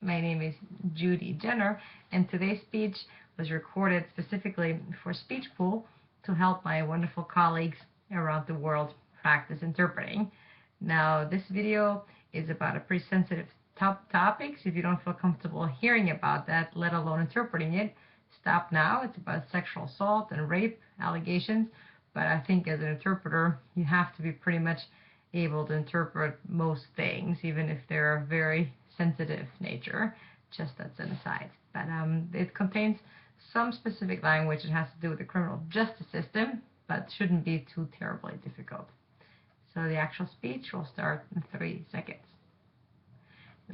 My name is Judy Jenner, and today's speech was recorded specifically for SpeechPool to help my wonderful colleagues around the world practice interpreting. Now, this video is about a pretty sensitive topic, so if you don't feel comfortable hearing about that, let alone interpreting it, stop now. It's about sexual assault and rape allegations, but I think as an interpreter, you have to be pretty much able to interpret most things, even if they're of very sensitive nature. Just that's an aside. But it contains some specific language that has to do with the criminal justice system, but shouldn't be too terribly difficult. So the actual speech will start in 3 seconds.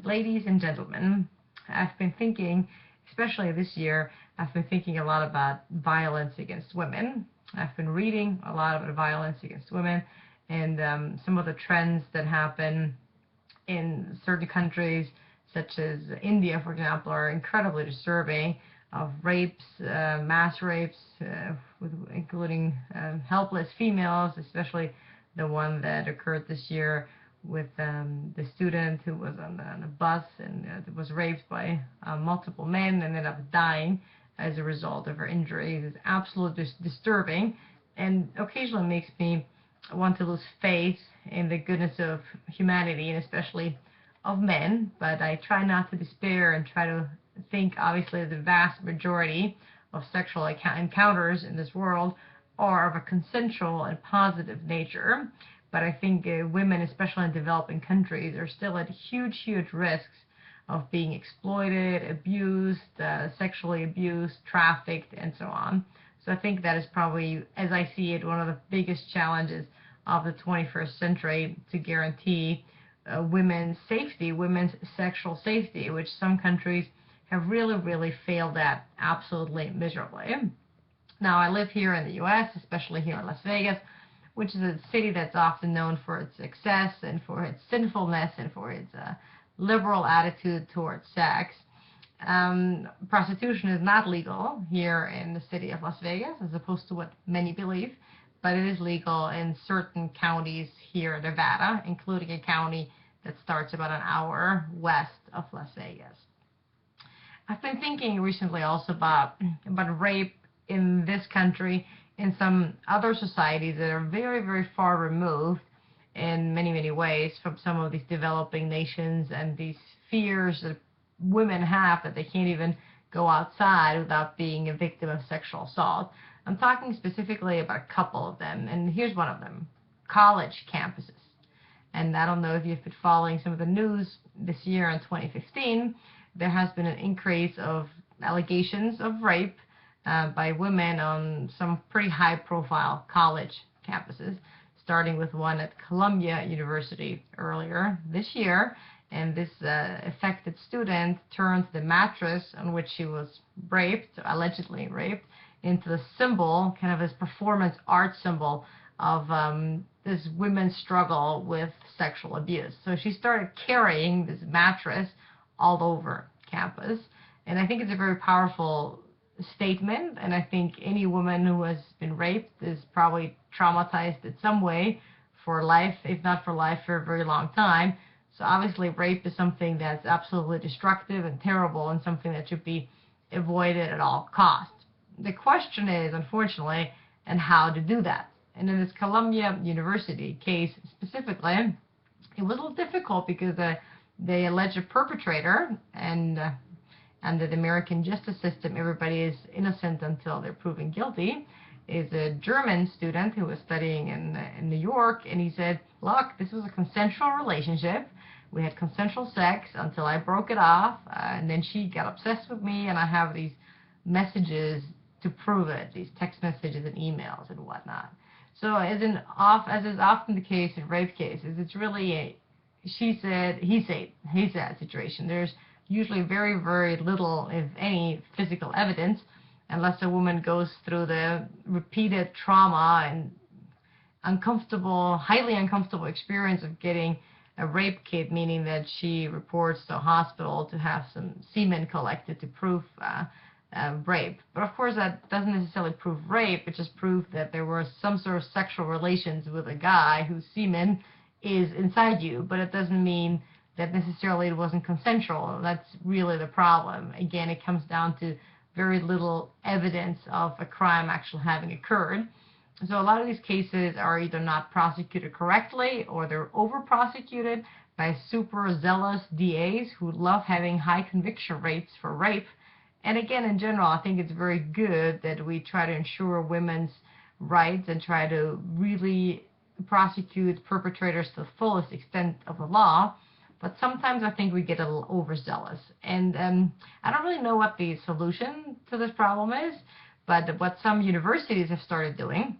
Ladies and gentlemen, I've been thinking, especially this year, I've been thinking a lot about violence against women. I've been reading a lot about violence against women and some of the trends that happen in certain countries, such as India, for example, are incredibly disturbing, of rapes, mass rapes, including helpless females, especially the one that occurred this year with the student who was on a bus and was raped by multiple men and ended up dying as a result of her injuries. It's absolutely disturbing, and occasionally makes me want to lose faith in the goodness of humanity, and especially of men. But I try not to despair and try to think, obviously, the vast majority of sexual encounters in this world are of a consensual and positive nature. But I think women, especially in developing countries, are still at huge risks of being exploited, abused, sexually abused, trafficked, and so on. So I think that is probably, as I see it, one of the biggest challenges of the 21st century, to guarantee women's safety, women's sexual safety, which some countries have really failed at absolutely miserably. Now, I live here in the U.S., especially here in Las Vegas, which is a city that's often known for its excess and for its sinfulness and for its liberal attitude towards sex. Prostitution is not legal here in the city of Las Vegas, as opposed to what many believe, but it is legal in certain counties here in Nevada, including a county that starts about an hour west of Las Vegas. I've been thinking recently also about rape in this country, in some other societies that are very far removed in many ways from some of these developing nations, and these fears that women have that they can't even go outside without being a victim of sexual assault. I'm talking specifically about a couple of them, and here's one of them: college campuses. And I don't know if you've been following some of the news this year in 2015, there has been an increase of allegations of rape by women on some pretty high-profile college campuses, starting with one at Columbia University earlier this year. And this affected student turned the mattress on which she was raped, allegedly raped, into the symbol, kind of this performance art symbol of this women's struggle with sexual abuse. So she started carrying this mattress all over campus, and I think it's a very powerful statement, and I think any woman who has been raped is probably traumatized in some way for life, if not for life, for a very long time. So obviously rape is something that's absolutely destructive and terrible, and something that should be avoided at all costs. The question is, unfortunately, and how to do that. And in this Columbia University case specifically, it was a little difficult because the alleged perpetrator, and under the American justice system, everybody is innocent until they're proven guilty, is a German student who was studying in New York, and he said, look, this was a consensual relationship. We had consensual sex until I broke it off, and then she got obsessed with me, and I have these messages to prove it, these text messages and emails and whatnot. So as is often the case in rape cases, it's really a she said, he said situation. There's usually very little, if any, physical evidence, unless a woman goes through the repeated trauma and highly uncomfortable experience of getting a rape kit, meaning that she reports to a hospital to have some semen collected to prove rape. But of course that doesn't necessarily prove rape, it just proves that there were some sort of sexual relations with a guy whose semen is inside you, but it doesn't mean that necessarily it wasn't consensual. That's really the problem. Again, it comes down to very little evidence of a crime actually having occurred. So a lot of these cases are either not prosecuted correctly, or they're over prosecuted by super zealous DAs who love having high conviction rates for rape. And again, in general, I think it's very good that we try to ensure women's rights and try to really prosecute perpetrators to the fullest extent of the law. But sometimes I think we get a little overzealous. And I don't really know what the solution to this problem is, but what some universities have started doing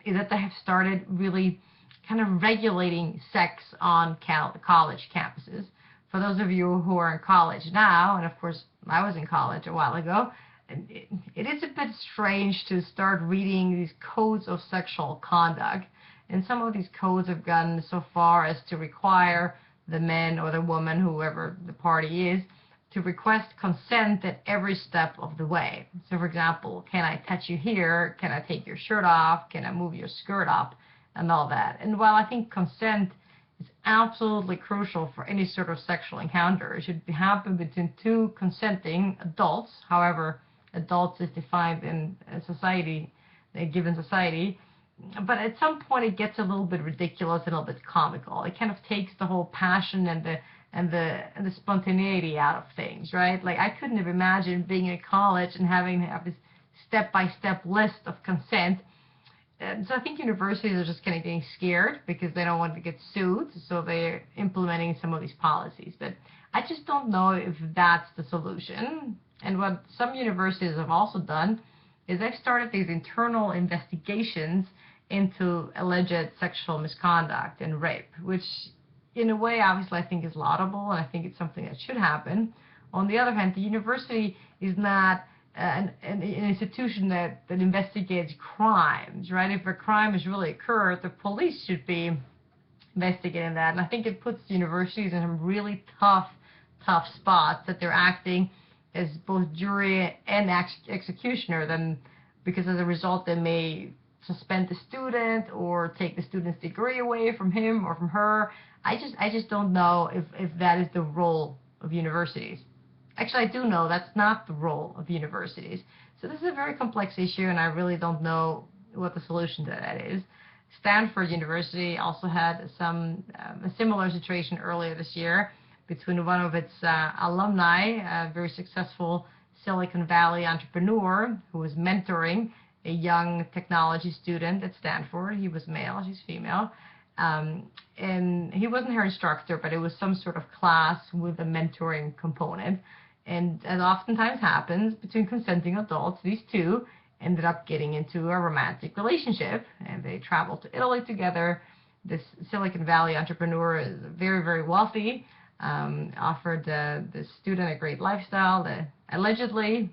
is that they have started really kind of regulating sex on college campuses. For those of you who are in college now, and of course I was in college a while ago, it is a bit strange to start reading these codes of sexual conduct. And some of these codes have gone so far as to require the man or the woman, whoever the party is, to request consent at every step of the way. So for example, can I touch you here? Can I take your shirt off? Can I move your skirt up? And all that. And while I think consent is absolutely crucial for any sort of sexual encounter, it should happen between two consenting adults. However, adults is defined in a society, a given society. But at some point it gets a little bit ridiculous and a little bit comical. It kind of takes the whole passion and the spontaneity out of things, right? Like, I couldn't have imagined being in college and having to have this step-by-step list of consent. And so I think universities are just kind of getting scared because they don't want to get sued, so they're implementing some of these policies. But I just don't know if that's the solution. And what some universities have also done is they've started these internal investigations into alleged sexual misconduct and rape, which in a way obviously I think is laudable, and I think it's something that should happen. On the other hand, the university is not an institution that investigates crimes, right? If a crime has really occurred, the police should be investigating that, and I think it puts universities in some really tough spots, that they're acting as both jury and executioner, then, because as a result they may suspend the student or take the student's degree away from him or from her. I just don't know if that is the role of universities. Actually, I do know that's not the role of universities. So this is a very complex issue, and I really don't know what the solution to that is. Stanford University also had a similar situation earlier this year between one of its alumni, a very successful Silicon Valley entrepreneur who was mentoring a young technology student at Stanford. He was male, she's female. And he wasn't her instructor, but it was some sort of class with a mentoring component. And as oftentimes happens between consenting adults, these two ended up getting into a romantic relationship, and they traveled to Italy together. This Silicon Valley entrepreneur is very, very wealthy, offered the student a great lifestyle. That allegedly,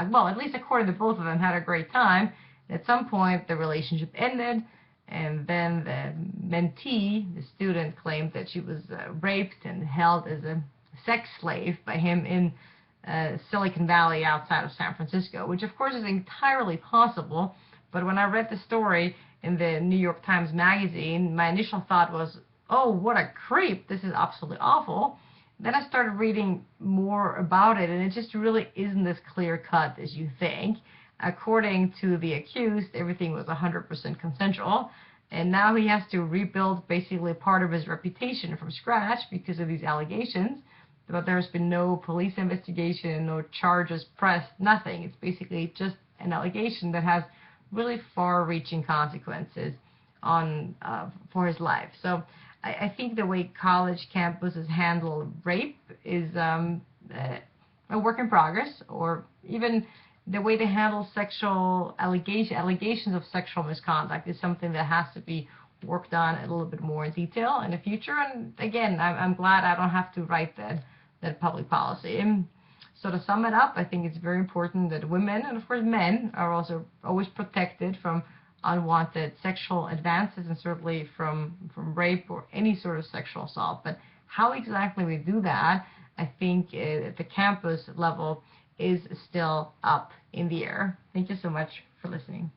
well, at least according to both of them, had a great time. At some point, the relationship ended, and then the mentee, the student, claimed that she was raped and held as a sex slave by him in Silicon Valley outside of San Francisco, which of course is entirely possible. But when I read the story in the New York Times Magazine, my initial thought was, oh, what a creep, this is absolutely awful. Then I started reading more about it, and it just really isn't as clear-cut as you think. According to the accused, everything was 100% consensual, and now he has to rebuild basically part of his reputation from scratch because of these allegations. But there's been no police investigation, no charges pressed, nothing. It's basically just an allegation that has really far-reaching consequences on for his life. So I think the way college campuses handle rape is a work in progress, or even the way they handle sexual allegations of sexual misconduct is something that has to be worked on a little bit more in detail in the future. And again, I'm glad I don't have to write that public policy. And so to sum it up, I think it's very important that women, and of course men, are also always protected from unwanted sexual advances, and certainly from rape or any sort of sexual assault. But how exactly we do that, I think at the campus level, is still up in the air. Thank you so much for listening.